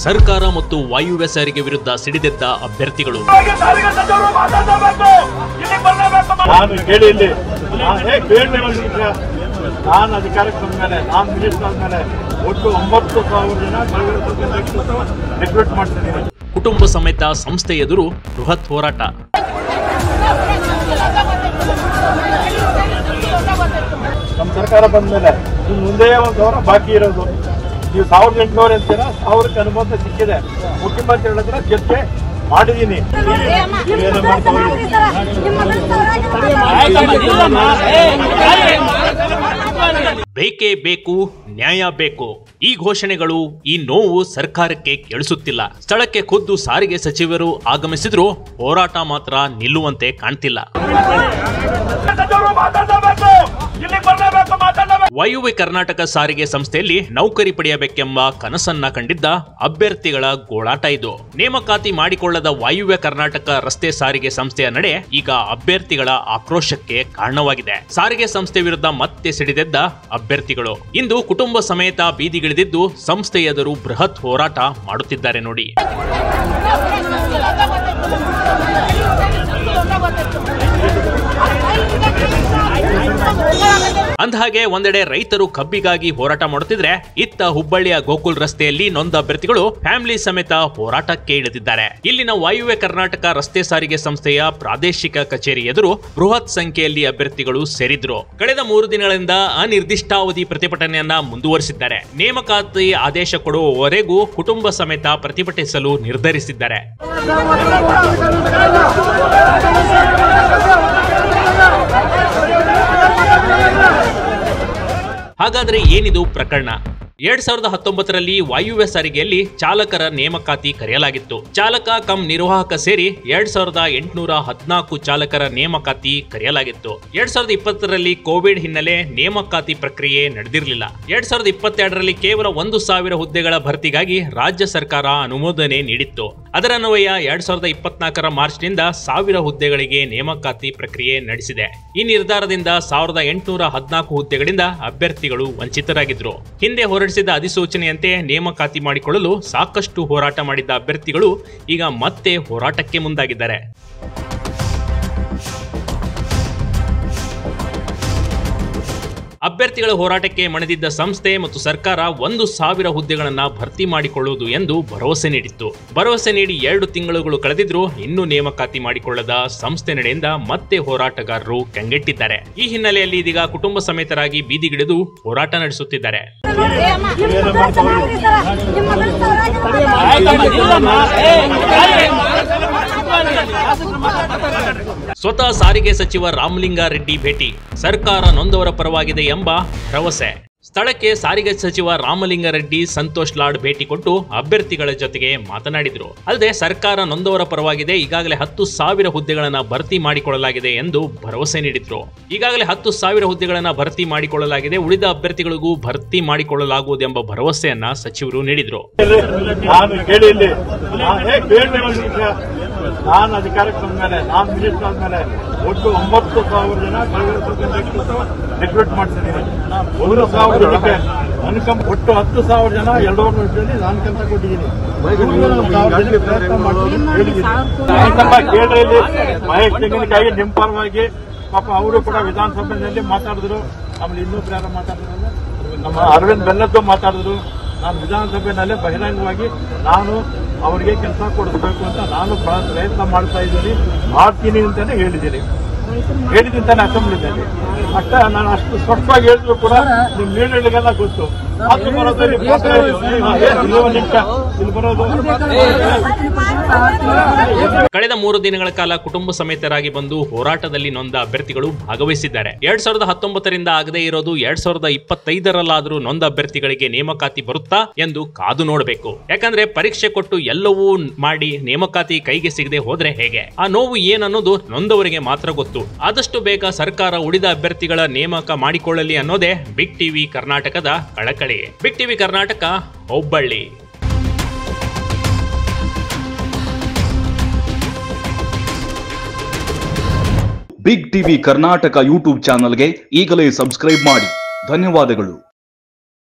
ಸರ್ಕಾರ ಮತ್ತು ವಾಯುವ್ಯ ಸಾರಿಗೆ ವಿರುದ್ಧ ಸಿಡಿದೆದ್ದ ಅಭ್ಯರ್ಥಿಗಳು. ನಾನು ಅಧಿಕಾರಕ್ಕೆ ಬಂದ ಮೇಲೆ, ನಾನು ಮಿನಿಸ್ಟರ್ ಆದ್ಮೇಲೆ ಒಟ್ಟು 9,000 ಜನ ರಿಕ್ರೂಟ್ ಮಾಡ್ತಿದ್ದೀನಿ. ಕುಟುಂಬ ಸಮೇತ ಸಂಸ್ಥೆ ಎದುರು ಬೃಹತ್ ಹೋರಾಟ. ನಮ್ಮ ಸರ್ಕಾರ ಬಂದ ಮೇಲೆ ಇನ್ನು ಮುಂದೆ 1,000 ಬಾಕಿ ಇರೋದು. ನೀವು 1,800 ಅಂತೀರಾ, 1000ಕ್ಕೆ ಅನುಮತಿ ಸಿಕ್ಕಿದೆ. ಮುಖ್ಯಮಂತ್ರಿ ಹೇಳಿದ್ರೆ ಜೊತೆ ಮಾಡಿದ್ದೀನಿ. ಬೇಕೇ ಬೇಕು, ನ್ಯಾಯ ಬೇಕು. ಈ ಘೋಷಣೆಗಳು, ಈ ನೋವು ಸರ್ಕಾರಕ್ಕೆ ಕೇಳಿಸುತ್ತಿಲ್ಲ. ಸ್ಥಳಕ್ಕೆ ಖುದ್ದು ಸಾರಿಗೆ ಸಚಿವರು ಆಗಮಿಸಿದ್ರು ಹೋರಾಟ ಮಾತ್ರ ನಿಲ್ಲುವಂತೆ ಕಾಣ್ತಿಲ್ಲ. ವಾಯುವ್ಯ ಕರ್ನಾಟಕ ಸಾರಿಗೆ ಸಂಸ್ಥೆಯಲ್ಲಿ ನೌಕರಿ ಪಡೆಯಬೇಕೆಂಬ ಕನಸನ್ನ ಕಂಡಿದ್ದ ಅಭ್ಯರ್ಥಿಗಳ ಗೋಳಾಟ ಇದು. ನೇಮಕಾತಿ ಮಾಡಿಕೊಳ್ಳದ ವಾಯುವ್ಯ ಕರ್ನಾಟಕ ರಸ್ತೆ ಸಾರಿಗೆ ಸಂಸ್ಥೆಯ ನಡೆ ಈಗ ಅಭ್ಯರ್ಥಿಗಳ ಆಕ್ರೋಶಕ್ಕೆ ಕಾರಣವಾಗಿದೆ. ಸಾರಿಗೆ ಸಂಸ್ಥೆ ವಿರುದ್ಧ ಮತ್ತೆ ಸಿಡಿದೆದ್ದ ಅಭ್ಯರ್ಥಿಗಳು ಇಂದು ಕುಟುಂಬ ಸಮೇತ ಬೀದಿಗಿಳಿದಿದ್ದು ಸಂಸ್ಥೆ ಎದುರು ಬೃಹತ್ ಹೋರಾಟ ಮಾಡುತ್ತಿದ್ದಾರೆ ನೋಡಿ. ಅಂದಹಾಗೆ ಒಂದೆಡೆ ರೈತರು ಕಬ್ಬಿಗಾಗಿ ಹೋರಾಟ ಮಾಡುತ್ತಿದ್ರೆ, ಇತ್ತ ಹುಬ್ಬಳ್ಳಿಯ ಗೋಕುಲ್ ರಸ್ತೆಯಲ್ಲಿ ನೊಂದ ಅಭ್ಯರ್ಥಿಗಳು ಫ್ಯಾಮಿಲಿ ಸಮೇತ ಹೋರಾಟಕ್ಕೆ ಇಳಿದಿದ್ದಾರೆ. ಇಲ್ಲಿನ ವಾಯುವ್ಯ ಕರ್ನಾಟಕ ರಸ್ತೆ ಸಾರಿಗೆ ಸಂಸ್ಥೆಯ ಪ್ರಾದೇಶಿಕ ಕಚೇರಿ ಎದುರು ಬೃಹತ್ ಸಂಖ್ಯೆಯಲ್ಲಿ ಅಭ್ಯರ್ಥಿಗಳು ಸೇರಿದ್ರು. ಕಳೆದ 3 ದಿನಗಳಿಂದ ಅನಿರ್ದಿಷ್ಟಾವಧಿ ಪ್ರತಿಭಟನೆಯನ್ನ ಮುಂದುವರಿಸಿದ್ದಾರೆ. ನೇಮಕಾತಿ ಆದೇಶ ಕೊಡುವವರೆಗೂ ಕುಟುಂಬ ಸಮೇತ ಪ್ರತಿಭಟಿಸಲು ನಿರ್ಧರಿಸಿದ್ದಾರೆ. ಹಾಗಾದ್ರೆ ಏನಿದು ಪ್ರಕರಣ? 2019ರಲ್ಲಿ ವಾಯುವ್ಯ ಸಾರಿಗೆಯಲ್ಲಿ ಚಾಲಕರ ನೇಮಕಾತಿ ಕರೆಯಲಾಗಿತ್ತು. ಚಾಲಕ ಕಮ್ ನಿರ್ವಾಹಕ ಸೇರಿ 2814 ಚಾಲಕರ ನೇಮಕಾತಿ ಕರೆಯಲಾಗಿತ್ತು. 2020ರಲ್ಲಿ ಕೋವಿಡ್ ಹಿನ್ನೆಲೆ ನೇಮಕಾತಿ ಪ್ರಕ್ರಿಯೆ ನಡೆದಿರಲಿಲ್ಲ. 2022ರಲ್ಲಿ ಕೇವಲ 1,000 ಹುದ್ದೆಗಳ ಭರ್ತಿಗಾಗಿ ರಾಜ್ಯ ಸರ್ಕಾರ ಅನುಮೋದನೆ ನೀಡಿತ್ತು. ಅದರನ್ವಯ 2024ರ ಮಾರ್ಚ್ನಿಂದ 1000 ಹುದ್ದೆಗಳಿಗೆ ನೇಮಕಾತಿ ಪ್ರಕ್ರಿಯೆ ನಡೆಸಿದೆ. ಈ ನಿರ್ಧಾರದಿಂದ 1814 ಹುದ್ದೆಗಳಿಂದ ಅಭ್ಯರ್ಥಿಗಳು ವಂಚಿತರಾಗಿದ್ರು. ಹಿಂದೆ ಹೊರಡಿಸಿದ ಅಧಿಸೂಚನೆಯಂತೆ ನೇಮಕಾತಿ ಮಾಡಿಕೊಳ್ಳಲು ಸಾಕಷ್ಟು ಹೋರಾಟ ಮಾಡಿದ್ದ ಅಭ್ಯರ್ಥಿಗಳು ಈಗ ಮತ್ತೆ ಹೋರಾಟಕ್ಕೆ ಮುಂದಾಗಿದ್ದಾರೆ. ಅಭ್ಯರ್ಥಿಗಳ ಹೋರಾಟಕ್ಕೆ ಮಣಿದಿದ್ದ ಸಂಸ್ಥೆ ಮತ್ತು ಸರ್ಕಾರ 1,000 ಹುದ್ದೆಗಳನ್ನ ಭರ್ತಿ ಮಾಡಿಕೊಳ್ಳುವುದು ಎಂದು ಭರವಸೆ ನೀಡಿತ್ತು. ಭರವಸೆ ನೀಡಿ 2 ತಿಂಗಳುಗಳು ಕಳೆದಿದ್ರು ಇನ್ನೂ ನೇಮಕಾತಿ ಮಾಡಿಕೊಳ್ಳದ ಸಂಸ್ಥೆ ನಡೆಯಿಂದ ಮತ್ತೆ ಹೋರಾಟಗಾರರು ಕಂಗೆಟ್ಟಿದ್ದಾರೆ. ಈ ಹಿನ್ನೆಲೆಯಲ್ಲಿ ಇದೀಗ ಕುಟುಂಬ ಸಮೇತರಾಗಿ ಬೀದಿಗಿಳಿದು ಹೋರಾಟ ನಡೆಸುತ್ತಿದ್ದಾರೆ. ಸ್ವತಃ ಸಾರಿಗೆ ಸಚಿವ ರಾಮಲಿಂಗಾರೆಡ್ಡಿ ಭೇಟಿ, ಸರ್ಕಾರ ನೊಂದವರ ಪರವಾಗಿದೆ ಎಂಬ ಭರವಸೆ. ಸ್ಥಳಕ್ಕೆ ಸಾರಿಗೆ ಸಚಿವ ರಾಮಲಿಂಗಾರೆಡ್ಡಿ ಸಂತೋಷ್ ಲಾಡ್ ಭೇಟಿ ಕೊಟ್ಟು ಅಭ್ಯರ್ಥಿಗಳ ಜೊತೆಗೆ ಮಾತನಾಡಿದ್ರು. ಅಲ್ಲದೆ ಸರ್ಕಾರ ನೊಂದವರ ಪರವಾಗಿದೆ, ಈಗಾಗಲೇ 10,000 ಹುದ್ದೆಗಳನ್ನ ಭರ್ತಿ ಮಾಡಿಕೊಳ್ಳಲಾಗಿದೆ ಎಂದು ಭರವಸೆ ನೀಡಿದ್ರು. ಈಗಾಗಲೇ 10,000 ಹುದ್ದೆಗಳನ್ನ ಭರ್ತಿ ಮಾಡಿಕೊಳ್ಳಲಾಗಿದೆ, ಉಳಿದ ಅಭ್ಯರ್ಥಿಗಳಿಗೂ ಭರ್ತಿ ಮಾಡಿಕೊಳ್ಳಲಾಗುವುದೆಂಬ ಭರವಸೆಯನ್ನ ಸಚಿವರು ನೀಡಿದ್ರು. ನಾನು ಅಧಿಕಾರಕ್ಕೆ ಬಂದ ಮೇಲೆ, ನಾನು ಮಿನಿಸ್ಟರ್ ಆದ್ಮೇಲೆ ಒಟ್ಟು 9,000 ಜನ ರಿಕ್ರೂಟ್ ಮಾಡ್ತಿದ್ದೀನಿ. 1,000 ಜನಕ್ಕೆ ಅನುಕಂಪ, ಒಟ್ಟು 10,000 ಜನ 2 ವರ್ಷದಲ್ಲಿ ನಾನು ಕೆಲಸ ಕೊಟ್ಟಿದ್ದೀನಿ. ಕೇಳ್ರಿ, ಮಹೇಶ್ ತೆಂಗಿನಕಾಯಿ ನಿಮ್ಮ ಪರವಾಗಿ ಪಾಪ ಅವರು ಕೂಡ ವಿಧಾನಸಭೆಯಲ್ಲಿ ಮಾತಾಡಿದ್ರು. ಆಮೇಲೆ ಇನ್ನೊಬ್ರು ಯಾರು ಮಾತಾಡಿದ್ರು, ನಮ್ಮ ಅರವಿಂದ್ ಬೆಲ್ಲದ್ದು ಮಾತಾಡಿದ್ರು. ನಾನು ವಿಧಾನಸಭೆಯಲ್ಲೇ ಬಹಿರಂಗವಾಗಿ ನಾನು ಅವರಿಗೆ ಕೆಲಸ ಕೊಡಿಸ್ಬೇಕು ಅಂತ ನಾನು ಪ್ರಯತ್ನ ಮಾಡ್ತಾ ಇದ್ದೀನಿ, ಮಾಡ್ತೀನಿ ಅಂತಾನೆ ಹೇಳಿದ್ದೀನಿ ತಾನೆ ಅಸೆಂಬ್ಲಿನಲ್ಲಿ. ಅಷ್ಟೇ, ನಾನು ಅಷ್ಟು ಸ್ಪಷ್ಟವಾಗಿ ಹೇಳಿದ್ರು ಕೂಡ ನಿಮ್ ಲೀಡರ್ಗಳಿಗೆಲ್ಲ ಗೊತ್ತು. ಕಳೆದ 3 ದಿನಗಳ ಕಾಲ ಕುಟುಂಬ ಸಮೇತರಾಗಿ ಬಂದು ಹೋರಾಟದಲ್ಲಿ ನೊಂದ ಅಭ್ಯರ್ಥಿಗಳು ಭಾಗವಹಿಸಿದ್ದಾರೆ. 2019ರಿಂದ ಆಗದೇ ಇರೋದು 2025ರಲ್ಲಾದ್ರೂ ನೊಂದ ಅಭ್ಯರ್ಥಿಗಳಿಗೆ ನೇಮಕಾತಿ ಬರುತ್ತಾ ಎಂದು ಕಾದು ನೋಡಬೇಕು. ಯಾಕಂದ್ರೆ ಪರೀಕ್ಷೆ ಕೊಟ್ಟು ಎಲ್ಲವೂ ಮಾಡಿ ನೇಮಕಾತಿ ಕೈಗೆ ಸಿಗದೆ ಹೋದ್ರೆ ಹೇಗೆ? ಆ ನೋವು ಏನನ್ನೋದು ನೊಂದವರಿಗೆ ಮಾತ್ರ ಗೊತ್ತು. ಆದಷ್ಟು ಬೇಗ ಸರ್ಕಾರ ಉಳಿದ ಅಭ್ಯರ್ಥಿಗಳ ನೇಮಕ ಮಾಡಿಕೊಳ್ಳಲಿ ಅನ್ನೋದೇ ಬಿಗ್ ಟಿವಿ ಕರ್ನಾಟಕದ ಕಳಕಳಿ. Big TV Karnataka, Hubballi. Big TV Karnataka YouTube ಚಾನಲ್ಗೆ ಈಗಲೇ ಸಬ್ಸ್ಕ್ರೈಬ್ ಮಾಡಿ. ಧನ್ಯವಾದಗಳು.